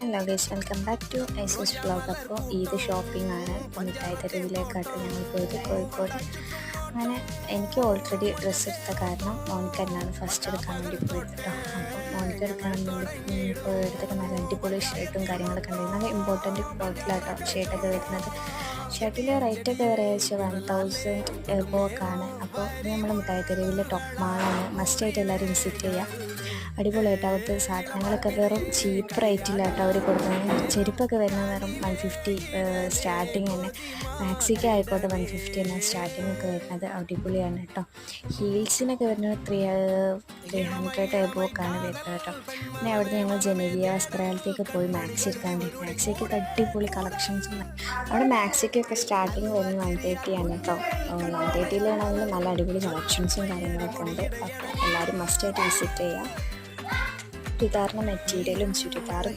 Hello guys, welcome back to ഐസസ് vlog. അപ്പോൾ ഇത് ഷോപ്പിംഗ് ആണ്. മിഠായി തെരുവിലേക്കായിട്ട് ഞങ്ങൾ പോയത് കോഴിക്കോട്. അങ്ങനെ എനിക്ക് ഓൾറെഡി ഡ്രസ്സ് എടുത്ത കാരണം മോനിക്ക് എന്നാണ് ഫസ്റ്റ് എടുക്കാൻ വേണ്ടി പോയത് കേട്ടോ. അപ്പോൾ മോനിക്ക് എടുക്കാൻ വേണ്ടി പോയെടുത്തൊക്കെ നല്ല അടിപൊളി ഷർട്ടും കാര്യങ്ങളൊക്കെ ഉണ്ട്. നല്ല ഇമ്പോർട്ടൻറ്റ് ക്ലോത്തിലാട്ടോ ഷർട്ടൊക്കെ വരുന്നത്. ഷർട്ടിൻ്റെ റേറ്റൊക്കെ ഏകദേശം 1000 എബോക്കാണ്. അപ്പോൾ ഇത് നമ്മൾ മിഠായി തെരുവിലെ ടോപ്പ് മാളാണ്. മസ്റ്റായിട്ട് എല്ലാവരും വിസിറ്റ് ചെയ്യുക. അടിപൊളിയായിട്ട് അവിടുത്തെ സാധനങ്ങളൊക്കെ വെറും ചീപ്പ് റേറ്റിലായിട്ട് അവർ കൊടുക്കുന്നത്. ചെരുപ്പൊക്കെ വരുന്നത് വെറും 150 സ്റ്റാർട്ടിങ് തന്നെ. മാക്സിക്ക് ആയിക്കോട്ടെ 150 തന്നെ സ്റ്റാർട്ടിങ് ഒക്കെ വരുന്നത്. അടിപൊളിയാണ് കേട്ടോ. ഹീൽസിനൊക്കെ വരുന്നത് 300 എബോക്കാണ് വരുന്നത് കേട്ടോ. പിന്നെ അവിടുന്ന് ഞങ്ങൾ ജനകീയ വസ്ത്രാലയത്തേക്ക് പോയി മാക്സി എടുക്കാൻ വേണ്ടി. മാക്സിക്ക് അടിപൊളി കളക്ഷൻസ് അവിടെ മാക്സിക്കൊക്കെ സ്റ്റാർട്ടിങ് വരുന്നത് 130 ആണ് കേട്ടോ. 130-ലാണെങ്കിൽ നല്ല അടിപൊളി കളക്ഷൻസും കാര്യങ്ങളൊക്കെ ഉണ്ട്. അപ്പോൾ എല്ലാവരും മസ്റ്റായിട്ട് വിസിറ്റ് ചെയ്യുക. ചുരിദാറിൻ്റെ മെറ്റീരിയലും ചുരിദാറും